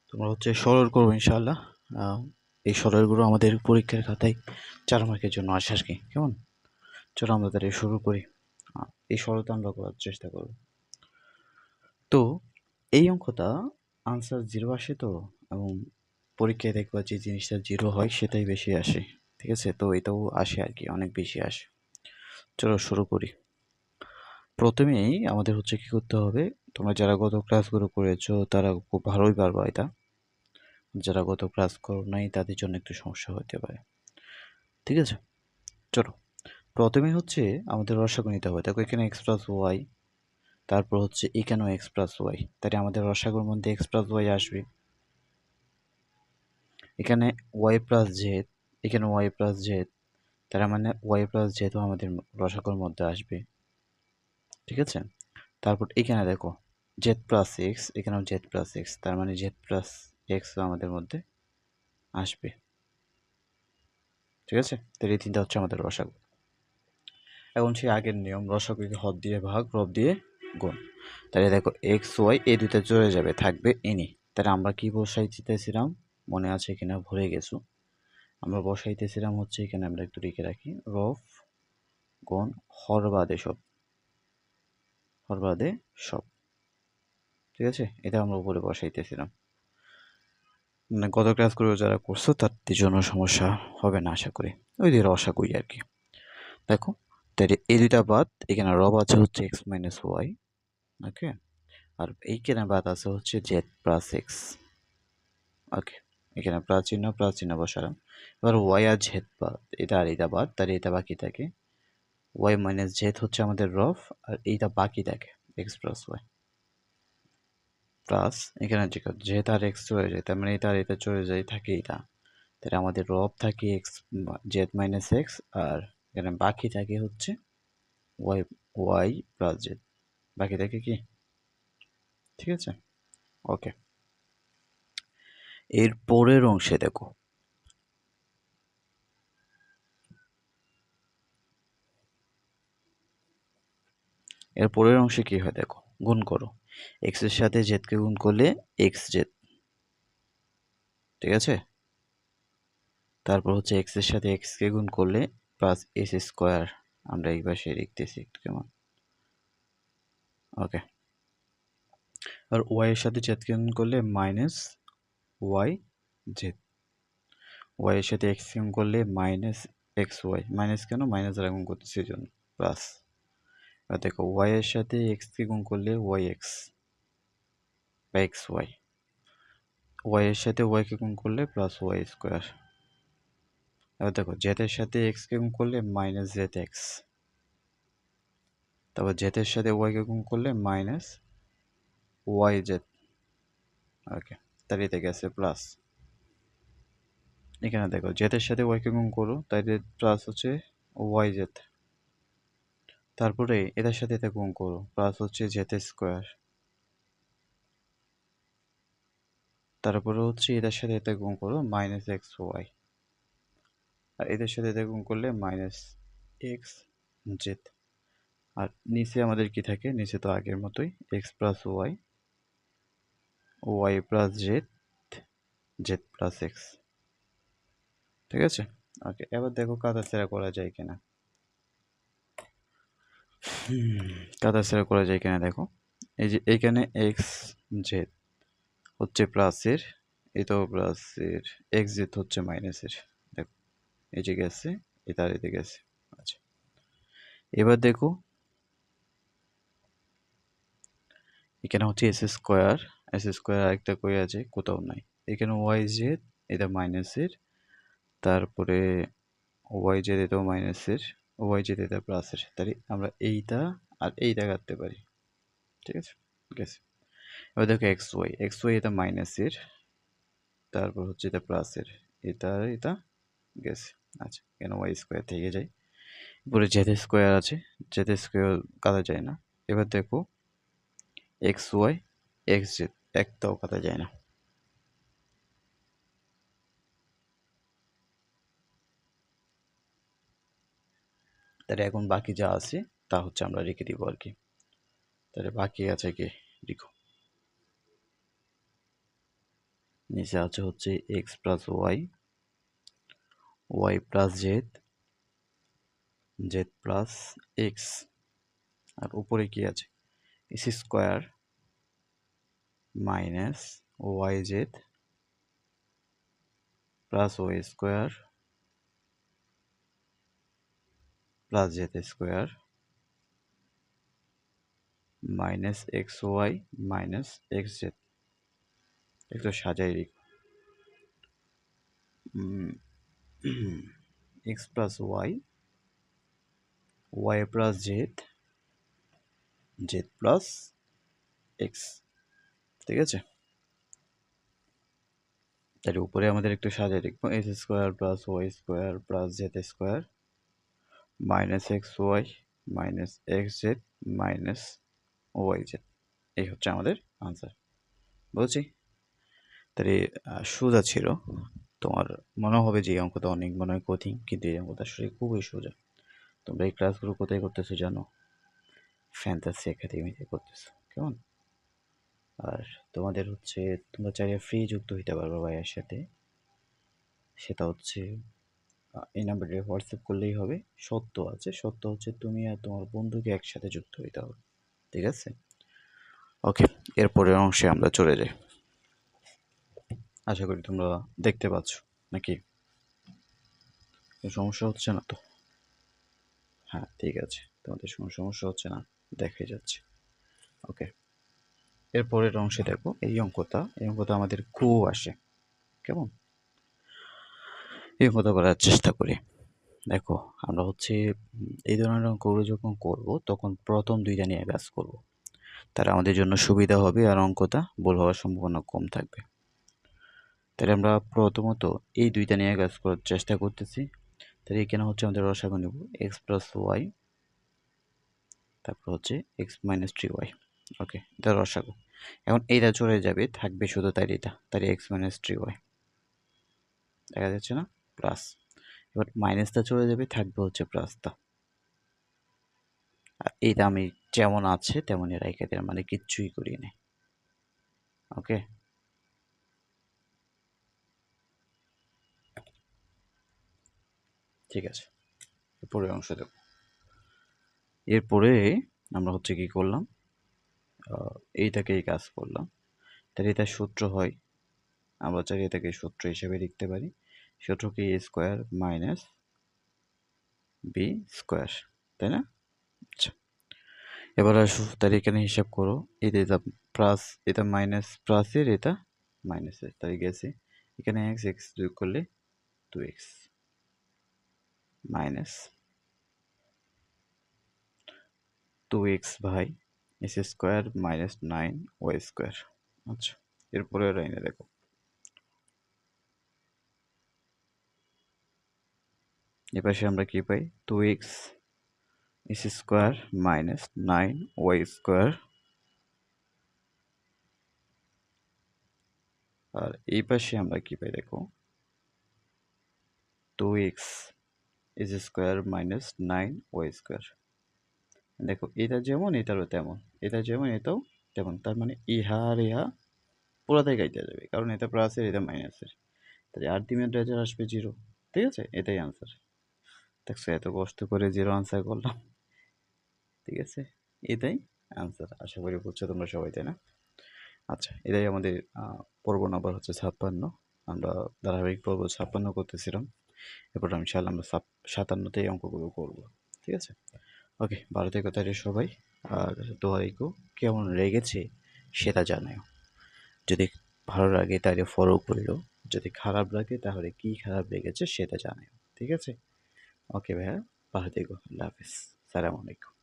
তোমরা সরল করবো ইনশাআল্লাহ। এই সরলগুলো আমাদের পরীক্ষার খাতায় 4 মার্কের জন্য আসে আর কি। কেমন? চলো আমরা তাহলে শুরু করি। এই সরলটা আমরা করার চেষ্টা করব। তো এই অঙ্কটা আনসার 0 আসে তো, এবং পরীক্ষায় দেখবা যে জিনিসটা 0 হয় সেটাই বেশি আসে। ঠিক আছে? তো এটাও আসে আর কি, অনেক বেশি আসে। চলো শুরু করি। প্রথমেই আমাদের কি করতে হবে, তোমরা যারা গত ক্লাসগুলো করেছো তারা খুব ভালোই পারবা এটা। যারা গত ক্লাস করো নাই তাদের জন্য একটু সমস্যা হতে পারে। ঠিক আছে? চলো প্রথমে আমাদের রসাগু নিতে হবে। দেখো এখানে এক্স প্লাস ওয়াই, তারপর এখানেও এক্স প্লাস ওয়াই, তাহলে আমাদের রসাগুর মধ্যে এক্স প্লাস ওয়াই আসবে। এখানে ওয়াই প্লাস জেড, এখানে ওয়াই প্লাস জেড, তার মানে ওয়াই প্লাস জেডও আমাদের রসাগুর মধ্যে আসবে। ঠিক আছে? তারপর এখানে দেখো জেড প্লাস এক্স, এখানেও জেড প্লাস এক্স, তার মানে জেড প্লাস এক্সও আমাদের মধ্যে আসবে। ঠিক আছে? তাহলে এই তিনটা আমাদের রসাগু। এখন সেই আগের নিয়ম, রসাগুকে হর দিয়ে ভাগ, রব দিয়ে গুণ। তাহলে দেখো এক্স ওয়াই এই দুইটা চলে যাবে, থাকবে এনি। তাহলে আমরা কি বসাইতেছিলাম মনে আছে কিনা ভুলে গেছো। আমরা বসাইতেছিলাম এখানে আমরা একটু লিখে রাখি, রব গুণ হর বাদে সব, হর বাদে সব। ঠিক আছে? এটা আমরা উপরে বসাইতেছিলাম। মানে গত ক্লাসগুলো যারা করছো তাদের জন্য সমস্যা হবে না আশা করি। ওই যে রসাগুই আর কি। দেখো তাহলে এই দুইটা বাদ, এখানে রব আছে এক্স মাইনাস ওয়াই। ওকে, আর এইখানে বাদ আছে জেড প্লাস এক্স। ওকে, এখানে প্লাস চিহ্ন বসালাম। এবার ওয়াই আর জেড বাদ, এটা আর এটা বাদ, তাহলে এটা বাকি থাকে ওয়াই মাইনাস জেড আমাদের রফ, আর এইটা বাকি থাকে এক্স প্লাস ওয়াই। প্লাস এখানে জেড আর এক্স চলে যায়, তার মানে এটা আর এটা চলে যায়, থাকে এটা। তাহলে আমাদের রফ থাকে এক্স জেড মাইনাস এক্স, আর এখানে বাকি থাকে ওয়াই ওয়াই প্লাস জেড, বাকি থাকে কি? ঠিক আছে? ওকে, এর পরের অংশে দেখো এর পরের অংশে কি হয় দেখো, গুণ করো। এক্স এর সাথে জেডকে গুণ করলে এক্স জেড। ঠিক আছে? তারপর এক্স এর সাথে এক্স কে গুণ করলে প্লাস এস স্কোয়ার। আমরা এই পাশে লিখতেছি একটু কেমন। ওকে, আর ওয়াই এর সাথে জেডকে গুণ করলে মাইনাস ওয়াই জেড। ওয়াই এর সাথে এক্স গুণ করলে মাইনাস এক্স ওয়াই। মাইনাস কেন? মাইনাস আর গুণ করতেছি এই জন্য প্লাস। আর দেখো ওয়াই এর সাথে এক্স কে গুণ করলে ওয়াই এক্স বা এক্স ওয়াই। ওয়াই এর সাথে ওয়াই কে গুণ করলে প্লাস ওয়াই স্কোয়ার। এবার দেখো জেড এর সাথে এক্স কে গুণ করলে মাইনাস জেড এক্স, তারপর জেড এর সাথে ওয়াই কে গুণ করলে মাইনাস ওয়াই জেড। ওকে, তার এতে গেছে প্লাস। এখানে দেখো জেড এর সাথে ওয়াই কে গুণ করো, তাই প্লাস ওয়াই জেড। তারপরে এটার সাথে এটা গুণ করো, প্লাস জেড স্কোয়ার। তারপরে এটার সাথে এটা গুণ করো, মাইনাস এক্স ওয়াই। আর এদের সাথে এটা গুণ করলে মাইনাস এক্স জেড। আর নিচে আমাদের কি থাকে? নিচে তো আগের মতোই X plus Y, Y plus Z, Z plus X. ঠিক আছে? ওকে, এবার দেখো কাটাছেঁড়া করা যায় কিনা। কাটাছেঁড়া করা যায় কিনা দেখো। এই যে এখানে এক্স জেড প্লাসের, এটাও প্লাসের, এক্স জেড মাইনাসের। দেখো এই যে গেছে, এটা আর এতে গেছে। আচ্ছা, এবার দেখো এখানে এস স্কোয়ার, এস স্কোয়ার আরেকটা কই আছে? কোথাও নাই। এখানে ওয়াই জেড, এটা মাইনাসের, তারপরে ওয়াই জেড এটাও মাইনাসের, ওয়াই জেড এটা প্লাসের। তাহলে আমরা এইটা আর এইটা কাটতে পারি। ঠিক আছে? গেছে। এবার দেখো এক্স ওয়াই এটা মাইনাসের, তারপর এটা প্লাসের, এটা আর এটা গেছে। আচ্ছা, কেন ওয়াই স্কোয়ার থেকে যায়। এরপরে জেড স্কোয়ার আছে, জেড স্কোয়ার কাটা যায় না। এবার দেখো এক্স ওয়াই এক্স জেড, একটাও কাটা যায় না। তাহলে এখন বাকি যা আছে তা আমরা রেখে দিব আর কি। তাহলে বাকি আছে কি লিখো। নিচে আছে হচ্ছে X plus Y, Y plus Z, Z plus X, আর উপরে কি আছে X square minus Y Z plus Y square plus Z square minus X Y minus X Z. একটু সাজাই রেখ X plus Y, Y plus Z, Z plus X, ঠিক আছে। তাহলে উপরে আমাদের একটু সাজিয়ে লিখবো X square plus Y square plus Z square minus X Y minus X Z minus Y Z. এই হচ্ছে আমাদের আনসার, বুঝছি। তাহলে সোজা ছিল, তোমার মনে হবে যে এই অঙ্কটা অনেক মনে হয় কঠিন, কিন্তু এই অঙ্কটা আসলে খুবই সোজা। তোমরা এই ক্লাসগুলো কোথায় করতেছো জানো? ফ্যান্টাসি একাডেমিতে করতেছো, কেমন? আর তোমাদের হচ্ছে তোমরা চাইলে ফ্রি যুক্ত হইতে পারবে ভাইয়ের সাথে, সেটা হচ্ছে এই নাম্বারে হোয়াটসঅ্যাপ করলেই হবে। সত্য আছে, সত্য হচ্ছে তুমি আর তোমার বন্ধুকে একসাথে যুক্ত হইতে হবে, ঠিক আছে। ওকে, এরপরের অংশে আমরা চলে যাই। আশা করি তোমরা দেখতে পাচ্ছ নাকি? সমস্যা হচ্ছে না তো? হ্যাঁ ঠিক আছে, তোমাদের সমস্যা হচ্ছে না, দেখাই যাচ্ছে। ওকে, এরপরের অংশে দেখো এই অঙ্কটা আমাদের খুব আসে, কেমন? এই অঙ্কটা করার চেষ্টা করি। দেখো আমরা হচ্ছে এই ধরনের অঙ্কগুলো যখন করব তখন প্রথম দুইটা নিয়ে কাজ করব, তাহলে আমাদের জন্য সুবিধা হবে আর অঙ্কটা ভুল হওয়ার সম্ভাবনা কম থাকবে। তাহলে আমরা প্রথমত এই দুইটা নিয়ে কাজ করার চেষ্টা করতেছি। তাহলে এখানে হচ্ছে আমাদের রসাগু নেব এক্স প্লাস ওয়াই, তারপর হচ্ছে এক্স মাইনাস থ্রি ওয়াই। ওকে, এটা রসাগু। এখন এইটা চলে যাবে, থাকবে শুধু তাই এটা, তাহলে এক্স মাইনাস থ্রি ওয়াই, দেখা যাচ্ছে না, প্লাস। এবার মাইনাসটা চলে যাবে, থাকবে হচ্ছে প্লাসটা। আর এইটা আমি যেমন আছে তেমনই রাইখে দিলাম, মানে কিচ্ছুই করি নাই। ওকে, ঠিক আছে। এরপরে অংশ দেব। এরপরে আমরা হচ্ছে কি করলাম, এইটাকেই কাজ করলাম। তাহলে এটা সূত্র হয়, আমরা চাই এটাকে সূত্র হিসেবে লিখতে পারি। সূত্র কি এ স্কোয়ার মাইনাস বি স্কোয়ার, তাই না? আচ্ছা, এবার আসো তাহলে এখানে হিসাব করো, এটা প্লাস, এটা মাইনাস প্লাসের, এটা মাইনাসের, তাই গেছে এখানে এক্স এক্স যোগ করলে 2x minus 2x by X square minus 9y square. আচ্ছা, এরপরে লাইনে দেখো, এপাশে আমরা কি পাই 2x X square minus 9y square, আর এই পাশে আমরা কি পাই দেখো 2x X square minus 9y square. দেখো এটা যেমন এটারও তেমন, এটা যেমন এটাও তেমন, তার মানে ইহা আর ইহা পুরোটাই কাইটে যাবে, কারণ এটা প্লাসের এটা মাইনাসের, তাহলে আলটিমেট রেজাল্ট আসবে 0, ঠিক আছে। এটাই আনসার। দেখছো এত কষ্ট করে 0 আনসার করলাম, ঠিক আছে, এটাই আনসার। আশা করি বুঝছো তোমরা সবাই, তাই না? আচ্ছা, এটাই আমাদের পর্ব নাম্বার হচ্ছে 56। আমরা ধারাবাহিক পর্ব 56 করতেছিলাম, এরপর ইনশাআল্লাহ আমরা 57তে এই অঙ্কগুলো করবো, ঠিক আছে। ওকে, ভালো থেকো তাহলে সবাই, আর দোয়াইকো কেমন লেগেছে সেটা জানাও। যদি ভালো লাগে তাহলে ফলো করলো, যদি খারাপ লাগে তাহলে কি খারাপ লেগেছে সেটা জানাও, ঠিক আছে। ওকে ভাইয়া, ভালো থেকো, আল্লাহ হাফিজ, সালাম আলাইকুম।